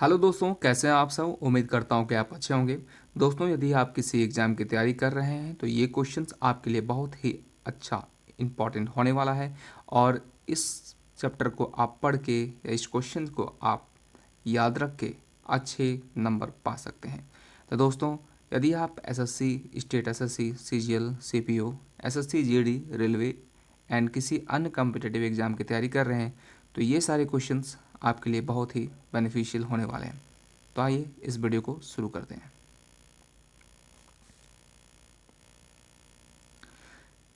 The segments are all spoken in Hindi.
हेलो दोस्तों, कैसे हैं आप सब। उम्मीद करता हूं कि आप अच्छे होंगे। दोस्तों, यदि आप किसी एग्ज़ाम की तैयारी कर रहे हैं तो ये क्वेश्चंस आपके लिए बहुत ही अच्छा इम्पॉर्टेंट होने वाला है। और इस चैप्टर को आप पढ़ के या इस क्वेश्चन को आप याद रख के अच्छे नंबर पा सकते हैं। तो दोस्तों, यदि आप SSC, state SSC, CGL, CPO, SSC, GD, railway and किसी अन्य कम्पिटिटिव एग्ज़ाम की तैयारी कर रहे हैं तो ये सारे क्वेश्चंस आपके लिए बहुत ही बेनिफिशियल होने वाले हैं। तो आइए इस वीडियो को शुरू करते हैं।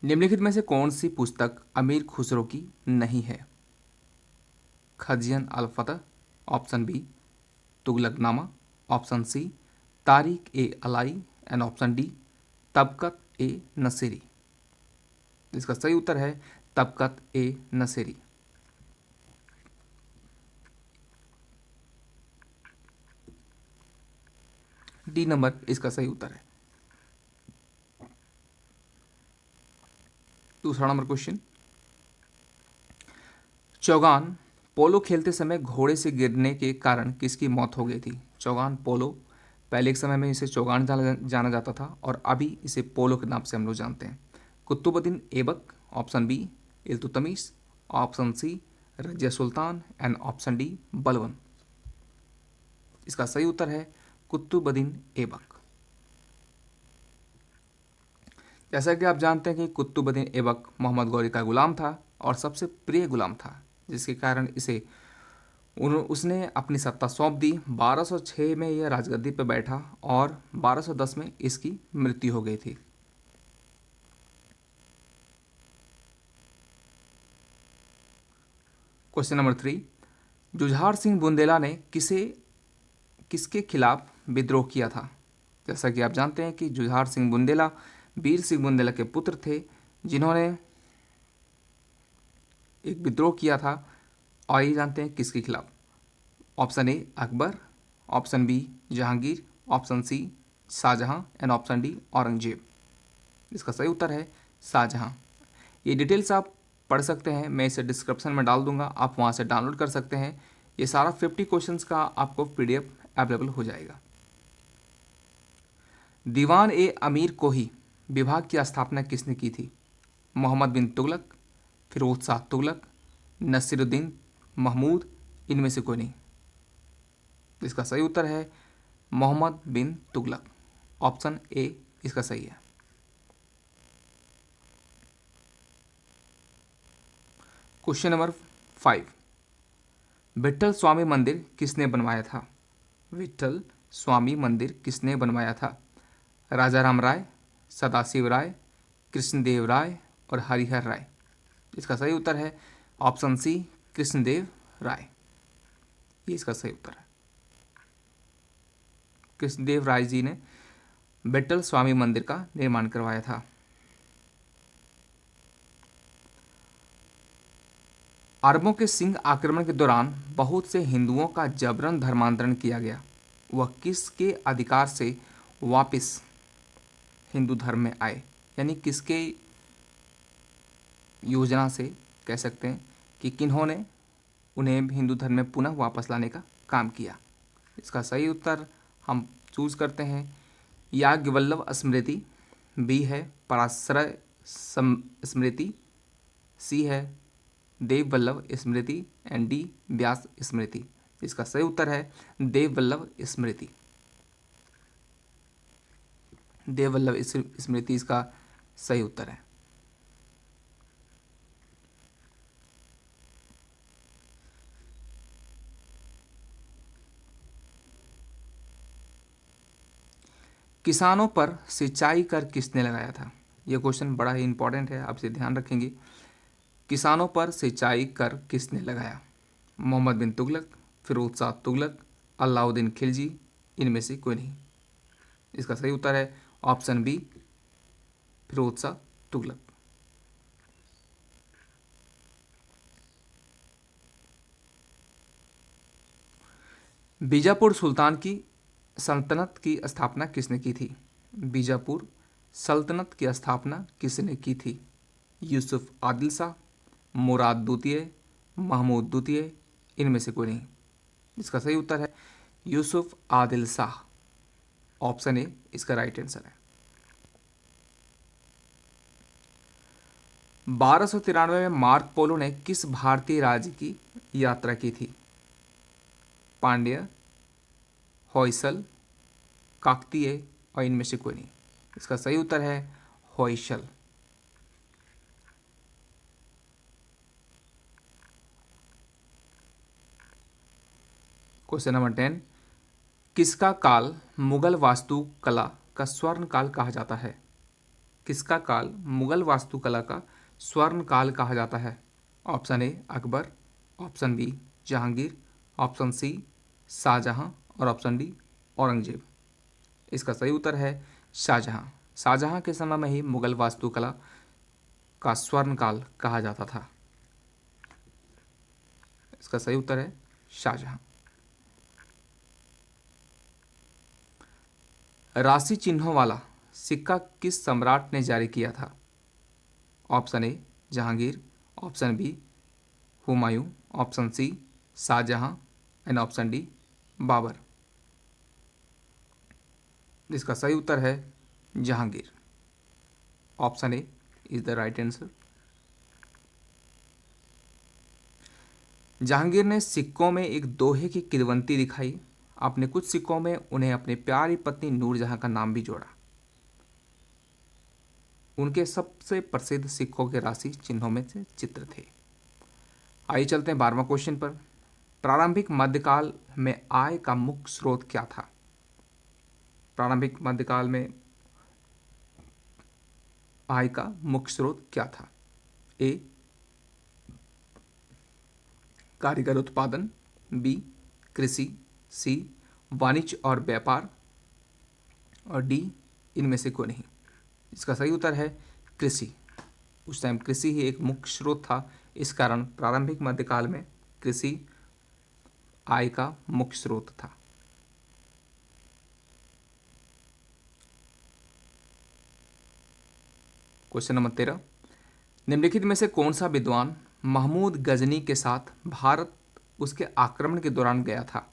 निम्नलिखित में से कौन सी पुस्तक अमीर खुसरो की नहीं है? Khazain al Futuh, option B Tughlaqnama, option C Tarikh i Alai and option D Tabaqat i Nasiri. इसका सही उत्तर है तबकत ए नसीरी। डी नंबर इसका सही उत्तर है। दूसरा नंबर क्वेश्चन, चौगान पोलो खेलते समय घोड़े से गिरने के कारण किसकी मौत हो गई थी? चौगान पोलो, पहले एक समय में इसे चौगान जाना जाता था और अभी इसे पोलो के नाम से हम लोग जानते हैं। Qutbuddin Aibak, option B Iltutmish, option C Razia Sultan and option D Balban. इसका सही उत्तर है कुतुबुद्दीन ऐबक। जैसा कि आप जानते हैं कि कुतुबुद्दीन ऐबक मोहम्मद गौरी का गुलाम था और सबसे प्रिय गुलाम था, जिसके कारण इसे उसने अपनी सत्ता सौंप दी। 1206 में यह राजगद्दी पर बैठा और 1210 में इसकी मृत्यु हो गई थी। क्वेश्चन नंबर 3, जुझार सिंह बुंदेला ने किसके खिलाफ विद्रोह किया था? जैसा कि आप जानते हैं कि जुझार सिंह बुंदेला वीर सिंह बुंदेला के पुत्र थे, जिन्होंने एक विद्रोह किया था। और ये जानते हैं किसके खिलाफ? Option A Akbar, option B Jahangir, option C Shahjahan and option D Aurangzeb. इसका सही उत्तर है शाहजहां। ये डिटेल्स आप पढ़ सकते हैं, मैं इसे डिस्क्रिप्शन में डाल दूंगा, आप वहाँ से डाउनलोड कर सकते हैं। ये सारा 50 क्वेश्चंस का आपको पीडीएफ अवेलेबल हो जाएगा। दीवान ए अमीर कोही विभाग की स्थापना किसने की थी? मोहम्मद बिन तुगलक, फिरोज शाह तुगलक, नसीरुद्दीन महमूद, इनमें से कोई नहीं। इसका सही उत्तर है मोहम्मद बिन तुगलक। ऑप्शन ए इसका सही है। क्वेश्चन नंबर 5, विट्ठल स्वामी मंदिर किसने बनवाया था? विट्ठल स्वामी मंदिर किसने बनवाया था? राजा राम राय, सदाशिव राय, कृष्णदेव राय और हरिहर राय। इसका सही उत्तर है ऑप्शन सी कृष्णदेव राय। ये इसका सही उत्तर है। कृष्णदेव राय जी ने विट्ठल स्वामी मंदिर का निर्माण करवाया था। अरबों के सिंह आक्रमण के दौरान बहुत से हिंदुओं का जबरन धर्मांतरण किया गया। वह किसके अधिकार से वापस हिंदू धर्म में आए? यानी किसके योजना से कह सकते हैं कि किन्होंने उन्हें हिंदू धर्म में पुनः वापस लाने का काम किया। इसका सही उत्तर हम चूज करते हैं याज्ञवल्लभ स्मृति, बी है पराशरय स्मृति, सी है देववल्लभ स्मृति एंड डी व्यास स्मृति। इसका सही उत्तर है देववल्लभ स्मृति। देववल्लभ स्मृति इसका सही उत्तर है। किसानों पर सिंचाई कर किसने लगाया था? यह क्वेश्चन बड़ा ही इंपॉर्टेंट है, आप इसे ध्यान रखेंगे। किसानों पर सिंचाई कर किसने लगाया? मोहम्मद बिन तुगलक, फिरोज शाह तुगलक, अलाउद्दीन खिलजी, इनमें से कोई नहीं। इसका सही उत्तर है ऑप्शन बी फिरोज शाह तुगलक। बीजापुर सुल्तान की सल्तनत की स्थापना किसने की थी? बीजापुर सल्तनत की स्थापना किसने की थी? यूसुफ आदिल शाह, मुराद द्वितीय, महमूद द्वितीय, इनमें से कोई नहीं। इसका सही उत्तर है यूसुफ आदिल शाह। ऑप्शन ए इसका राइट आंसर है। 1293 में मार्क पोलो ने किस भारतीय राज्य की यात्रा की थी? पांड्य, होयसल, काकतीय और इनमें से कोई नहीं। इसका सही उत्तर है होयसल। क्वेश्चन नंबर 10, किसका काल मुगल वास्तुकला का स्वर्ण काल कहा जाता है? किसका काल मुगल वास्तुकला का स्वर्ण काल कहा जाता है? Option A Akbar, option B Jahangir, option C Shahjahan और ऑप्शन डी औरंगजेब। इसका सही उत्तर है शाहजहां। शाहजहां के समय में ही मुगल वास्तुकला का स्वर्ण काल कहा जाता था। इसका सही उत्तर है शाहजहां। राशि चिन्हों वाला सिक्का किस सम्राट ने जारी किया था? Option A Jahangir, option B Humayun, option C Shahjahan and option D Babur. इसका सही उत्तर है Jahangir. Option A is the right answer. Jahangir ने सिक्कों में एक दोहे की किदवंती दिखाई। अपने कुछ सिक्कों में उन्हें अपनी प्यारी पत्नी नूरजहां का नाम भी जोड़ा। उनके सबसे प्रसिद्ध सिक्कों के राशि चिन्हों में से चित्र थे। आइए चलते हैं 12वां क्वेश्चन पर। प्रारंभिक मध्यकाल में आय का मुख्य स्रोत क्या था? प्रारंभिक मध्यकाल में आय का मुख्य स्रोत क्या था? ए कारीगर उत्पादन, बी कृषि, सी वाणिज्य और व्यापार और डी इनमें से कोई नहीं। इसका सही उत्तर है कृषि। उस टाइम कृषि ही एक मुख्य स्रोत था, इस कारण प्रारंभिक मध्यकाल में कृषि आय का मुख्य स्रोत था। क्वेश्चन नंबर 13, निम्नलिखित में से कौन सा विद्वान महमूद गजनी के साथ भारत उसके आक्रमण के दौरान गया था?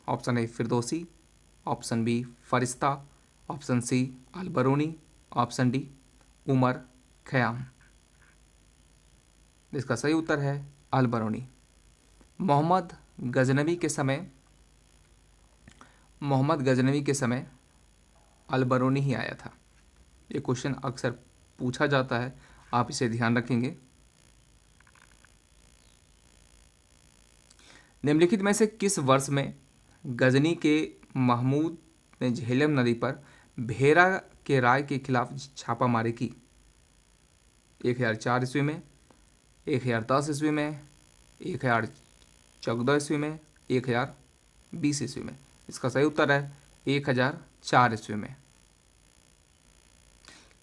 Option A Firdausi, option B Firishta, option C Alberuni, option D Omar Khayyam. इसका सही उत्तर है अलबरूनी। मोहम्मद गजनवी के समय अलबरूनी ही आया था। ये क्वेश्चन अक्सर पूछा जाता है, आप इसे ध्यान रखेंगे। निम्नलिखित में से किस वर्ष में गजनी के महमूद ने झेलम नदी पर भेरा के राय के खिलाफ छापामारी की? 1004 ईस्वी में, 1010 ईस्वी में, 1014 ईस्वी में, 1020 ईस्वी में। इसका सही उत्तर है 1004 ईस्वी में।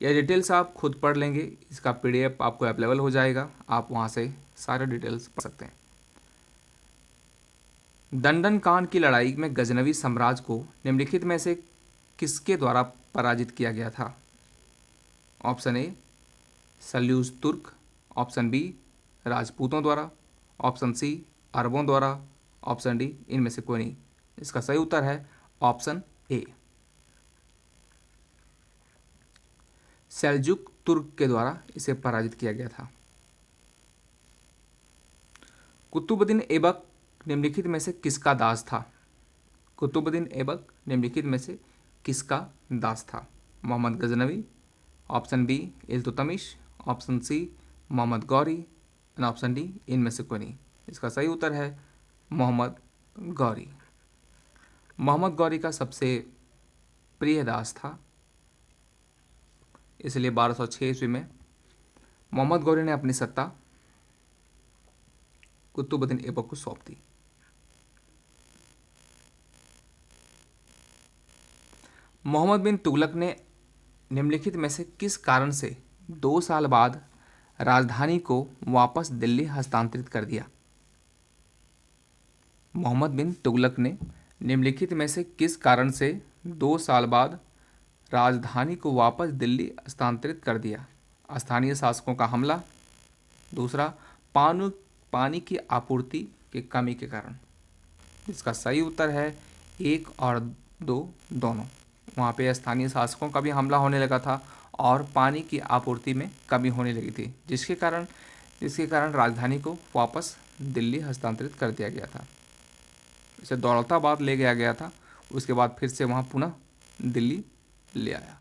यह डिटेल्स आप खुद पढ़ लेंगे, इसका PDF आपको अवेलेबल हो जाएगा, आप वहाँ से सारे डिटेल्स पढ़ सकते हैं। दंडन कांड की लड़ाई में गजनवी साम्राज्य को निम्नलिखित में से किसके द्वारा पराजित किया गया था? ऑप्शन ए सल्यूस तुर्क, ऑप्शन बी राजपूतों द्वारा, ऑप्शन सी अरबों द्वारा, ऑप्शन डी इनमें से कोई नहीं। इसका सही उत्तर है ऑप्शन ए सेल्जुक तुर्क के द्वारा इसे पराजित किया गया था। कुतुबुद्दीन ऐबक निम्नलिखित में से किसका दास था? कुतुबुद्दीन ऐबक निम्नलिखित में से किसका दास था? Mohammad Ghaznavi, option B Iltutmish, option C Mohammad Ghori and option D इनमें से कोई नहीं। इसका सही उत्तर है मोहम्मद गौरी। मोहम्मद गौरी का सबसे प्रिय दास था, इसलिए 1206 ईस्वी में मोहम्मद गौरी ने अपनी सत्ता कुतुबुद्दीन ऐबक को सौंप दी। मोहम्मद बिन तुगलक ने निम्नलिखित में से किस कारण से 2 साल बाद राजधानी को वापस दिल्ली हस्तांतरित कर दिया? मोहम्मद बिन तुगलक ने निम्नलिखित में से किस कारण से 2 साल बाद राजधानी को वापस दिल्ली हस्तांतरित कर दिया? स्थानीय शासकों का हमला, दूसरा पानी की आपूर्ति की कमी के कारण। जिसका सही उत्तर है 1 और 2 दोनों। वहाँ पे स्थानीय शासकों का भी हमला होने लगा था और पानी की आपूर्ति में कमी होने लगी थी, जिसके कारण राजधानी को वापस दिल्ली हस्तांतरित कर दिया गया था। इसे दौलताबाद ले गया गया था, उसके बाद फिर से वहाँ पुनः दिल्ली ले आया।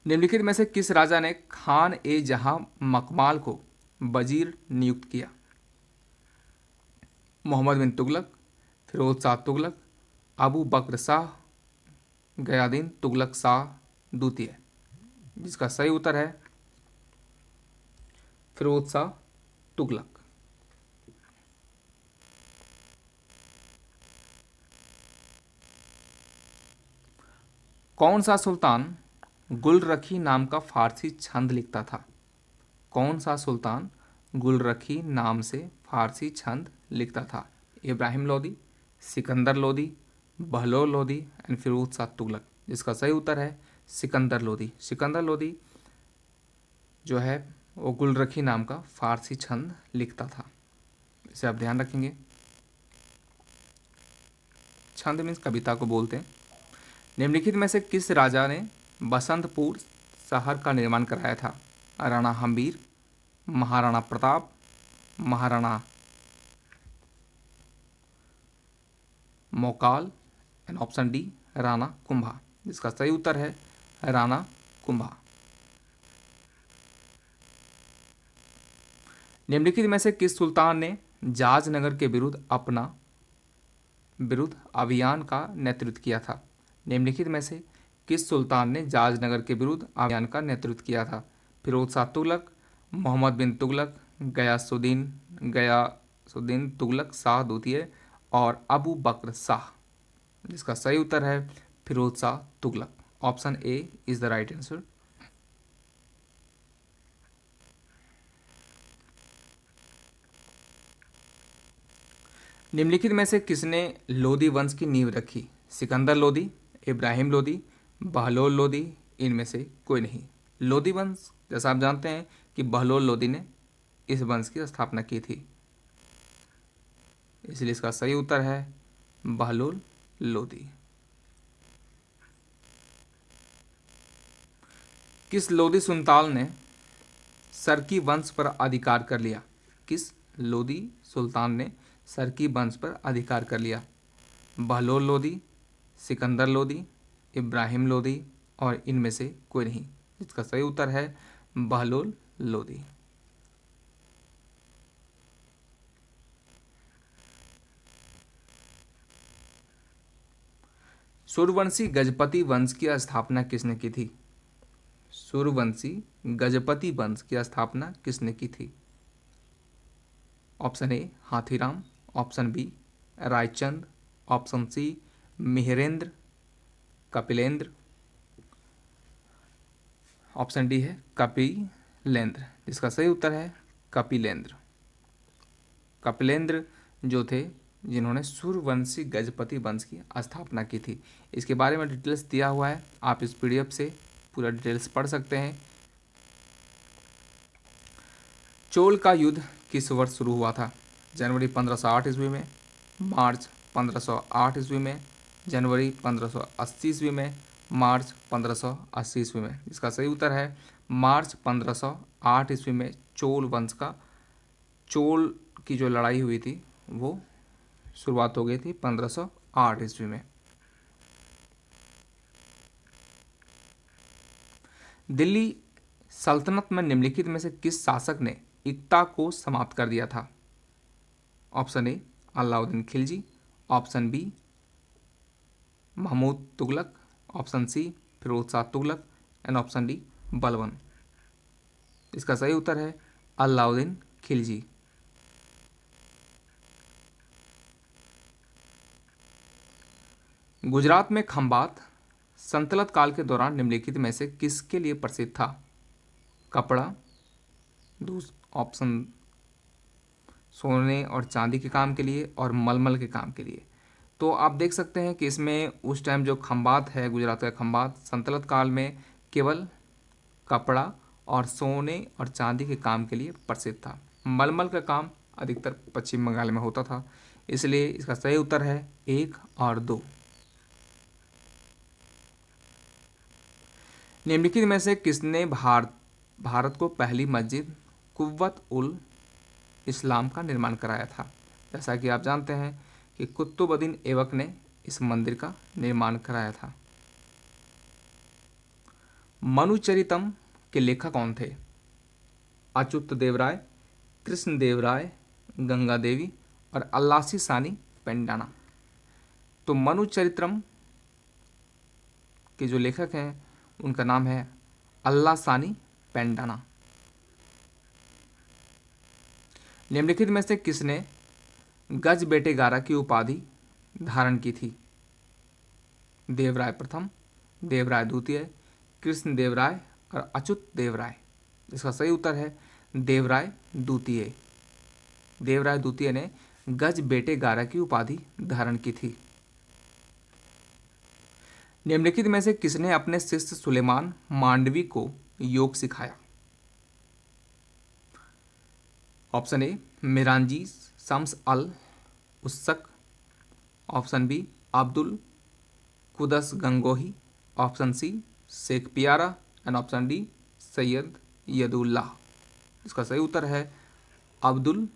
निम्नलिखित में से किस राजा ने खान ए जहां मकमाल को वजीर नियुक्त किया? मोहम्मद बिन तुगलक, फिरोज शाह तुगलक, अबू बकर शाह, गयादीन तुगलक शाह द्वितीय। जिसका सही उत्तर है फिरोज शाह तुगलक। कौन सा सुल्तान गुलरखी नाम का फारसी छंद लिखता था? कौन सा सुल्तान गुलरखी नाम से फारसी छंद लिखता था? इब्राहिम लोदी, सिकंदर लोदी, बहलोल लोदी एंड फिरोज शाह तुगलक। जिसका सही उत्तर है सिकंदर लोदी। सिकंदर लोदी जो है वो गुलरखी नाम का फारसी छंद लिखता था। इसे आप ध्यान रखेंगे। छंद मीन्स कविता को बोलते हैं। निम्नलिखित में से किस राजा ने बसंतपुर शहर का निर्माण कराया था? Rana Hammir, Maharana Pratap, Maharana Mokal and option D Rana Kumbha. जिसका सही उत्तर है राणा कुंभा। निम्नलिखित में से किस सुल्तान ने जाजनगर के विरुद्ध अभियान का नेतृत्व किया था? निम्नलिखित में से किस सुल्तान ने जाजनगर के विरुद्ध अभियान का नेतृत्व किया था? फिरोज शाह तुगलक, मोहम्मद बिन तुगलक, गयासुद्दीन तुगलक शाह द्वितीय और अबू बकर शाह। जिसका सही उत्तर है Firoz Shah Tughlaq. Option A is the right answer. निम्नलिखित में से किसने लोदी वंश की नींव रखी? सिकंदर लोदी, इब्राहिम लोदी, बहलोल लोदी, इनमें से कोई नहीं। लोदी वंश जैसा आप जानते हैं कि बहलोल लोदी ने इस वंश की स्थापना की थी, इसलिए इसका सही उत्तर है बहलोल लोदी। किस लोदी सुल्तान ने सरकी वंश पर अधिकार कर लिया? किस लोदी सुल्तान ने सरकी वंश पर अधिकार कर लिया? बहलोल लोदी, सिकंदर लोदी, इब्राहिम लोदी और इनमें से कोई नहीं। इसका सही उत्तर है बहलोल लोदी। सूर्यवंशी गजपति वंश की स्थापना किसने की थी? सूर्यवंशी गजपति वंश की स्थापना किसने की थी? Option A Hathiram, option B Raichand, option C Mihirendra, Kapilendra, option D है कपिलेंद्र। जिसका सही उत्तर है कपिलेंद्र। कपिलेंद्र जो थे जिन्होंने सूर्यवंशी गजपति वंश की स्थापना की थी। इसके बारे में डिटेल्स दिया हुआ है, आप इस पीडीएफ से पूरा डिटेल्स पढ़ सकते हैं। चोल का युद्ध किस वर्ष शुरू हुआ था? जनवरी 1508 ईस्वी में, मार्च 1508 ईस्वी में, जनवरी 1580 ईस्वी में, मार्च 1580 ईस्वी में। इसका सही उत्तर है मार्च 1508 ईस्वी में चोल की जो लड़ाई हुई थी वो शुरुआत हो गई थी 1508 ईस्वी में। दिल्ली सल्तनत में निम्नलिखित में से किस शासक ने इक्ता को समाप्त कर दिया था? Option A Alauddin Khilji, option B Mahmud Tughlaq, option C Firoz Shah Tughlaq and option D Balban. इसका सही उत्तर है अलाउद्दीन खिलजी। गुजरात में खंबात संतलत काल के दौरान निम्नलिखित में से किसके लिए प्रसिद्ध था? कपड़ा, ऑप्शन सोने और चांदी के काम के लिए और मलमल के काम के लिए। तो आप देख सकते हैं कि इसमें उस टाइम जो खंबात है, गुजरात का खंबात संतलत काल में केवल कपड़ा और सोने और चांदी के काम के लिए प्रसिद्ध था। मलमल का काम अधिकतर पश्चिम बंगाल में होता था, इसलिए इसका सही उत्तर है 1 और 2। निम्नलिखित में से किसने भारत को पहली मस्जिद कुव्वत उल इस्लाम का निर्माण कराया था? जैसा कि आप जानते हैं कि कुतुबुद्दीन ऐबक ने इस मंदिर का निर्माण कराया था। मनुचरितम के लेखक कौन थे? अच्युत देव राय, कृष्ण देव राय, गंगा देवी और अल्लासी सानी पेंडाना। तो मनुचरित्रम के जो लेखक हैं उनका नाम है अल्लाह सानी पेंडाना। निम्नलिखित में से किसने गज बेटे गारा की उपाधि धारण की थी? देवराय प्रथम, देवराय द्वितीय, कृष्ण देव राय और अच्युत देव राय। इसका सही उत्तर है देवराय द्वितीय। देवराय द्वितीय ने गज बेटे गारा की उपाधि धारण की थी। निम्नलिखित में से किसने अपने शिष्य सुलेमान मांडवी को योग सिखाया? Option A Miranji Shams al Ussak, option B Abdul Quddus Gangohi, option C Sheikh Piyara and option D Syed Yadullah. इसका सही उत्तर है अब्दुल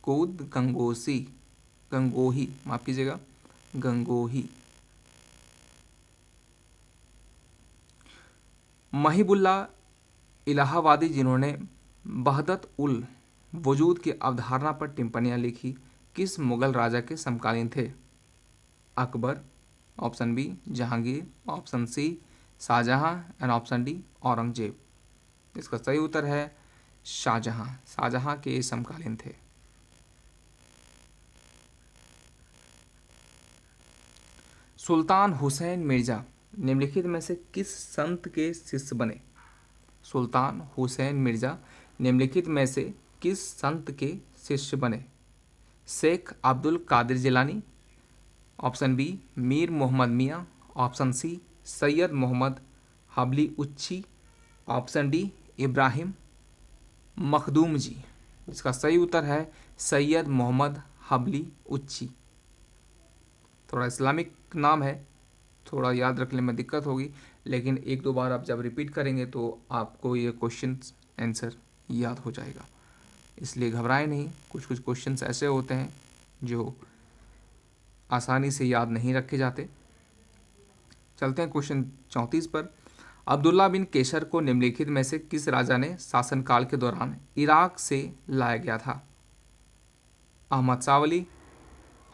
कूद गंगोही, माफ कीजिएगा, गंगोही। महिबुल्ला इलाहाबादी, जिन्होंने वहदत उल वजूद की अवधारणा पर टिप्पणियां लिखी, किस मुगल राजा के समकालीन थे? Akbar, option B Jahangir, option C Shahjahan and option D Aurangzeb. इसका सही उत्तर है शाहजहां। शाहजहां के समकालीन थे। सुल्तान हुसैन मिर्जा निम्नलिखित में से किस संत के शिष्य बने? सुल्तान हुसैन मिर्जा निम्नलिखित में से किस संत के शिष्य बने? Sheikh Abdul Qadir Jilani, option B Mir Mohammad Miyan, option C Syed Mohammad Habli Uchchi, option D Ibrahim Makhdoom ji. इसका सही उत्तर है सैयद मोहम्मद हबली उच्ची। थोड़ा इस्लामिक नाम है, थोड़ा याद रखने में दिक्कत होगी, लेकिन एक दो बार आप जब रिपीट करेंगे तो आपको ये क्वेश्चन आंसर याद हो जाएगा, इसलिए घबराएं नहीं। कुछ कुछ क्वेश्चंस ऐसे होते हैं जो आसानी से याद नहीं रखे जाते। चलते हैं क्वेश्चन 34 पर। अब्दुल्ला बिन केसर को निम्नलिखित में से किस राजा ने शासनकाल के दौरान इराक से लाया गया था? Ahmad Shah,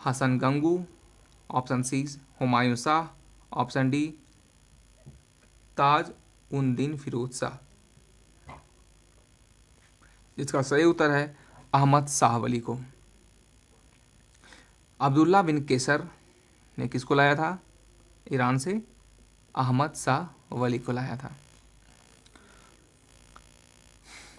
Hasan Gangu, option C Humayun Shah, option D Taj ud Din Firoz Shah. इसका सही उत्तर है अहमद शाह वली को। अब्दुल्ला बिन केसर ने किसको लाया था ईरान से? अहमद शाह वली को लाया था।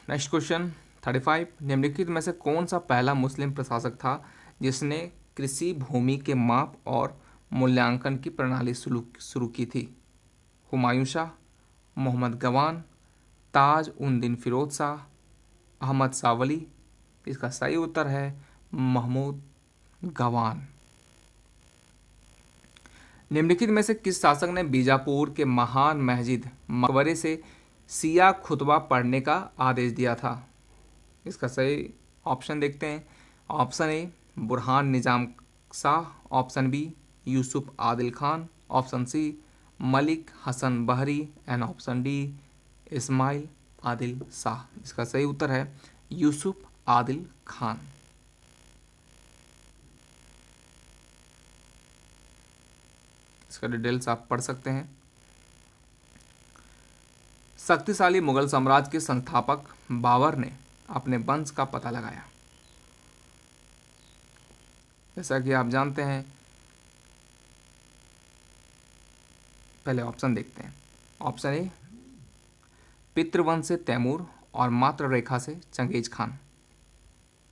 Next question 35। निम्नलिखित में से कौन सा पहला मुस्लिम प्रशासक था जिसने कृषि भूमि के माप और मूल्यांकन की प्रणाली शुरू की थी? हुमायूं शाह, मोहम्मद गवान, ताज उन दिन फिरोज शाह, अहमद शाह वली। इसका सही उत्तर है महमूद गवान। निम्नलिखित में से किस शासक ने बीजापुर के महान मस्जिद मकबरे से शिया खुतबा पढ़ने का आदेश दिया था? इसका सही ऑप्शन देखते हैं। Option A Burhan Nizam Shah, option B Yusuf Adil Khan, option C Malik Hasan Bahri and option D Ismail Adil Shah. इसका सही उत्तर है यूसुफ आदिल खान। इसका डिटेल्स आप पढ़ सकते हैं। शक्तिशाली मुगल साम्राज्य के संस्थापक बाबर ने अपने वंश का पता लगाया। जैसा कि आप जानते हैं, पहले ऑप्शन देखते हैं। ऑप्शन ए पितृवंश से तैमूर और मातृ रेखा से चंगेज खान,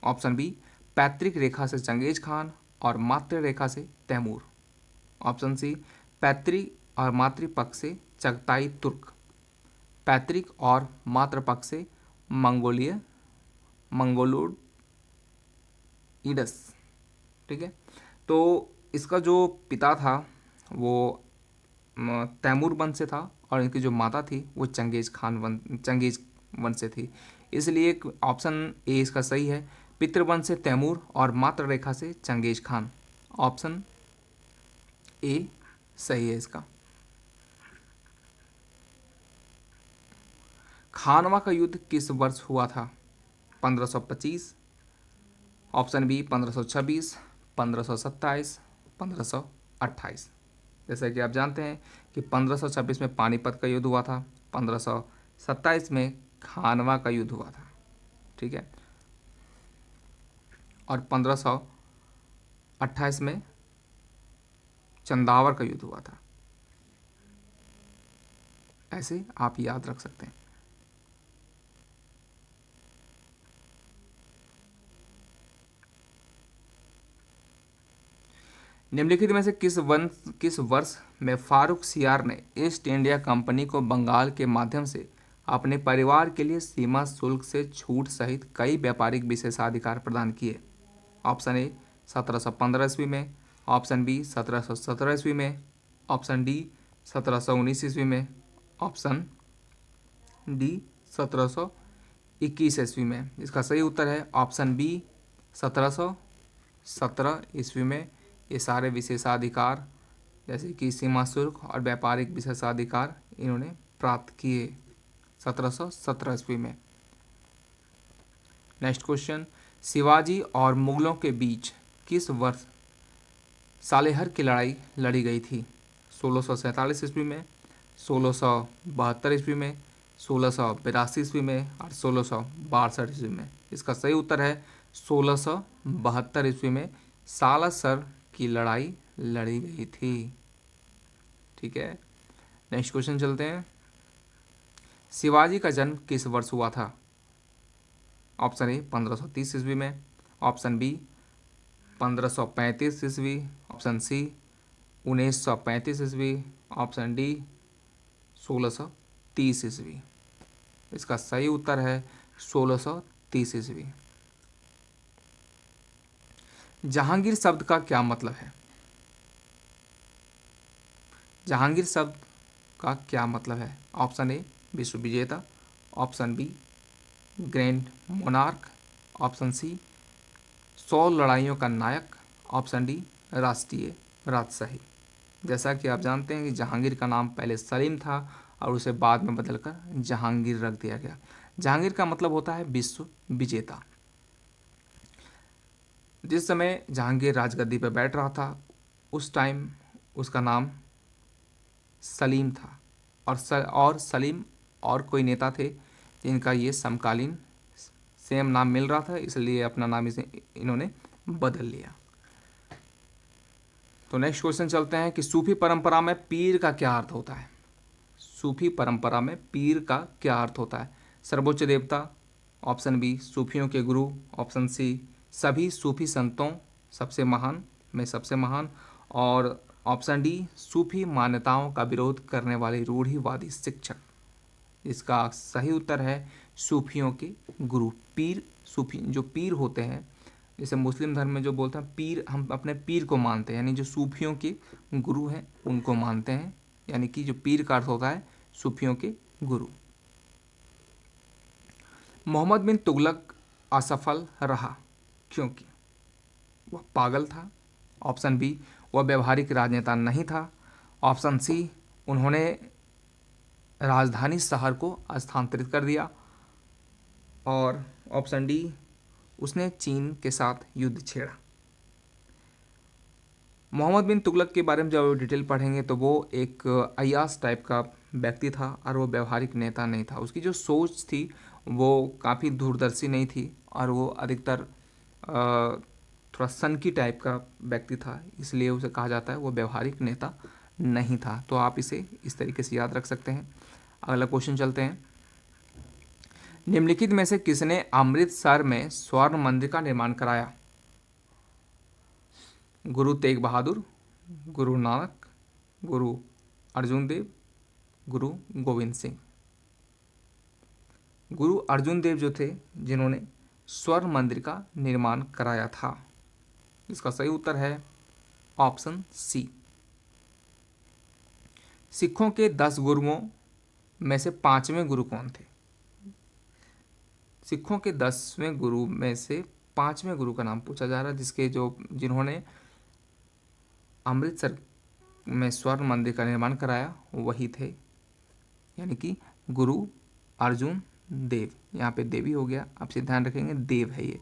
ऑप्शन बी पैतृक रेखा से चंगेज खान और मातृ रेखा से तैमूर, ऑप्शन सी पैतृक और मातृपक्ष से चगताई तुर्क, पैतृक और मातृपक्ष से मंगोलिय मंगोलोइडस, ठीक है। तो इसका जो पिता था वो तैमूर वंश से था और इनकी जो माता थी वो चंगेज वंश से थी। इसलिए ऑप्शन ए इसका सही है। पितृवंश से तैमूर और मातृ रेखा से चंगेज खान। ऑप्शन ए सही है इसका। खानवा का युद्ध किस वर्ष हुआ था? 1525, ऑप्शन बी 1526, 1527, 1528। जैसा कि आप जानते हैं कि 1526 में पानीपत का युद्ध हुआ था, 1527 में खानवा का युद्ध हुआ था, ठीक है, और 1528 में चंदावर का युद्ध हुआ था। ऐसे आप याद रख सकते हैं। निम्नलिखित में से किस वर्ष में फारूक सियार ने ईस्ट इंडिया कंपनी को बंगाल के माध्यम से अपने परिवार के लिए सीमा शुल्क से छूट सहित कई व्यापारिक विशेषाधिकार प्रदान किए? ऑप्शन ए 1715 ईस्वी में, ऑप्शन बी 1717 ईस्वी में, ऑप्शन डी 1719 ईस्वी में, ऑप्शन डी 1721 ईस्वी में। इसका सही उत्तर है ऑप्शन बी 1717 ईस्वी में। ये सारे विशेषाधिकार जैसे कि सीमा शुल्क और व्यापारिक विशेषाधिकार इन्होंने प्राप्त किए 1717 ईस्वी में। नेक्स्ट क्वेश्चन, शिवाजी और मुगलों के बीच किस वर्ष सालेहर की लड़ाई लड़ी गई थी? 1647 ईस्वी में, 1672 ईस्वी में, 1682 ईस्वी में और 1662 ईस्वी में। इसका सही उत्तर है 1672 ईस्वी में सालासर की लड़ाई लड़ी गई थी, ठीक है। नेक्स्ट क्वेश्चन चलते हैं। शिवाजी का जन्म किस वर्ष हुआ था? ऑप्शन ए 1530 ईस्वी में, ऑप्शन बी 1535 ईस्वी, ऑप्शन सी 1935 ईस्वी, ऑप्शन डी 1630 ईस्वी। इसका सही उत्तर है 1630 ईस्वी। जहांगीर शब्द का क्या मतलब है? जहांगीर शब्द का क्या मतलब है? ऑप्शन ए विश्व विजेता, option B grand monarch, option C 100 लड़ाइयों का नायक, ऑप्शन डी राष्ट्रीय राजशाही। जैसा कि आप जानते हैं कि जहांगीर का नाम पहले सलीम था और उसे बाद में बदलकर जहांगीर रख दिया गया। जहांगीर का मतलब होता है विश्व विजेता। जिस समय जहांगीर राजगद्दी पर बैठ रहा था उस टाइम उसका नाम सलीम था और सलीम और कोई नेता थे जिनका ये समकालीन सेम नाम मिल रहा था, इसलिए अपना नाम इसे इन्होंने बदल लिया। तो नेक्स्ट क्वेश्चन चलते हैं कि सूफी परंपरा में पीर का क्या अर्थ होता है? सूफी परंपरा में पीर का क्या अर्थ होता है? सर्वोच्च देवता, ऑप्शन बी सूफियों के गुरु, ऑप्शन सी सभी सूफी संतों सबसे महान में सबसे महान, और ऑप्शन डी सूफी मान्यताओं का विरोध करने वाले रूढ़िवादी शिक्षक। इसका सही उत्तर है सूफियों के गुरु। पीर, सूफी जो पीर होते हैं, जैसे मुस्लिम धर्म में जो बोलते हैं पीर, हम अपने पीर को मानते हैं, यानी जो सूफियों के गुरु हैं उनको मानते हैं, यानी कि जो पीर का अर्थ होता है सूफियों के गुरु। मोहम्मद बिन तुगलक असफल रहा क्योंकि वह पागल था, ऑप्शन बी वह व्यवहारिक राजनेता नहीं था, ऑप्शन सी उन्होंने राजधानी शहर को स्थानांतरित कर दिया, और ऑप्शन डी उसने चीन के साथ युद्ध छेड़ा। मोहम्मद बिन तुगलक के बारे में जब डिटेल पढ़ेंगे तो वो एक अय्याश टाइप का व्यक्ति था और वो व्यवहारिक नेता नहीं था। उसकी जो सोच थी वो काफ़ी दूरदर्शी नहीं थी और वो अधिकतर थोड़ा सनकी टाइप का व्यक्ति था, इसलिए उसे कहा जाता है वो व्यवहारिक नेता नहीं था। तो आप इसे इस तरीके से याद रख सकते हैं। अगला क्वेश्चन चलते हैं। निम्नलिखित में से किसने अमृतसर में स्वर्ण मंदिर का निर्माण कराया? गुरु तेग बहादुर, गुरु नानक, गुरु अर्जुन देव, गुरु गोविंद सिंह। गुरु अर्जुन देव जो थे जिन्होंने स्वर्ण मंदिर का निर्माण कराया था? इसका सही उत्तर है ऑप्शन सी। सिखों के 10 गुरुओं में से 5वें गुरु कौन थे? सिखों के 10वें गुरु में से 5वें गुरु का नाम पूछा जा रहा है, जिन्होंने अमृतसर में स्वर्ण मंदिर का निर्माण कराया वही थे, यानी कि गुरु अर्जुन देव। यहाँ पे देवी हो गया, आपसे ध्यान रखेंगे देव है ये।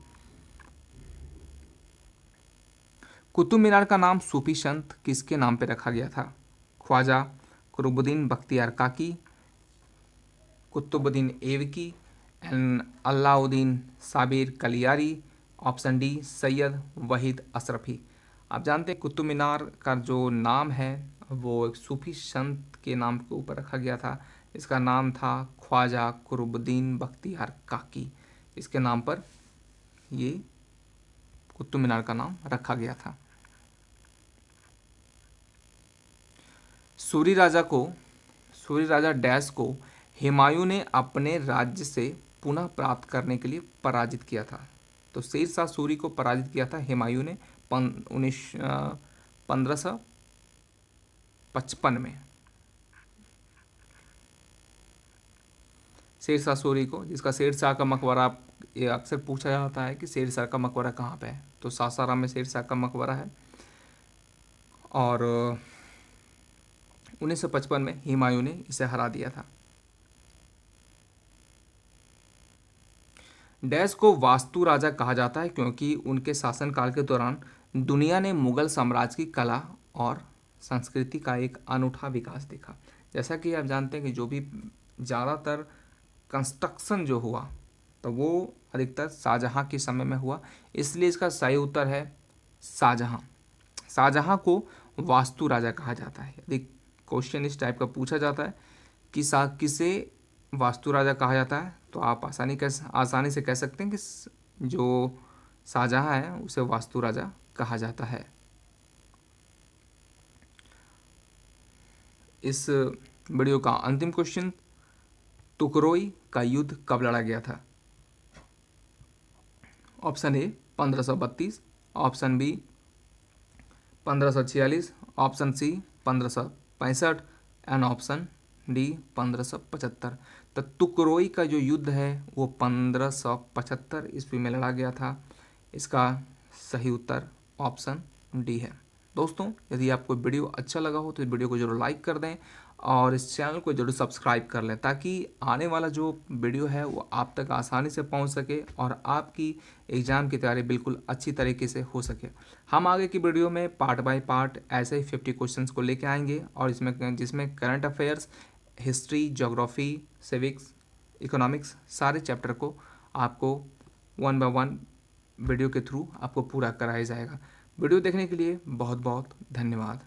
कुतुब मीनार का नाम सूफी संत किसके नाम पे रखा गया था? Khwaja Qutbuddin Bakhtiyar Kaki, Qutbuddin Aibak and Alauddin Sabir Kaliyari, option D Syed Wahid Ashrafi. आप जानते हैं कुतुब मीनार का जो नाम है वो एक सूफी संत के नाम के ऊपर रखा गया था। इसका नाम था ख्वाजा कुतुबुद्दीन बख्तियार काकी। इसके नाम पर ये कुतुब मीनार का नाम रखा गया था। सूरी राजा डैश को हुमायूं ने अपने राज्य से पुनः प्राप्त करने के लिए पराजित किया था? तो शेरशाह सूरी को पराजित किया था हुमायूं ने 1555 में। शेरशाह सूरी को, जिसका शेरशाह का मकबरा ये अक्सर पूछा जाता है कि शेरशाह का मकबरा कहाँ पे है, तो सासाराम में शेरशाह का मकबरा है। और 1955 में हुमायूं ने इसे हरा दिया था। डैश को वास्तु राजा कहा जाता है क्योंकि उनके शासनकाल के दौरान दुनिया ने मुगल साम्राज्य की कला और संस्कृति का एक अनूठा विकास देखा। जैसा कि आप जानते हैं कि जो भी ज़्यादातर कंस्ट्रक्शन जो हुआ तो वो अधिकतर शाहजहाँ के समय में हुआ, इसलिए इसका सही उत्तर है शाहजहाँ। शाहजहाँ को वास्तु राजा कहा जाता है। यदि क्वेश्चन इस टाइप का पूछा जाता है कि किसे वास्तु राजा कहा जाता है, तो आप आसानी से कह सकते हैं कि जो शाहजहाँ है उसे वास्तु राजा कहा जाता है। इस वीडियो का अंतिम क्वेश्चन, तुकरोई का युद्ध कब लड़ा गया था? Option A 1532, option B 1546, option C 1565 and option D 1575। तो तुकरोई का जो युद्ध है वो 1575 ईस्वी में लड़ा गया था। इसका सही उत्तर ऑप्शन डी है। दोस्तों, यदि आपको वीडियो अच्छा लगा हो तो इस वीडियो को जरूर लाइक कर दें और इस चैनल को जरूर सब्सक्राइब कर लें, ताकि आने वाला जो वीडियो है वो आप तक आसानी से पहुंच सके और आपकी एग्ज़ाम की तैयारी बिल्कुल अच्छी तरीके से हो सके। हम आगे की वीडियो में पार्ट बाय पार्ट ऐसे ही 50 क्वेश्चंस को लेके आएंगे और जिसमें current affairs, history, geography, civics, economics सारे चैप्टर को आपको 1 बाय 1 वीडियो के थ्रू आपको पूरा कराया जाएगा। वीडियो देखने के लिए बहुत बहुत धन्यवाद।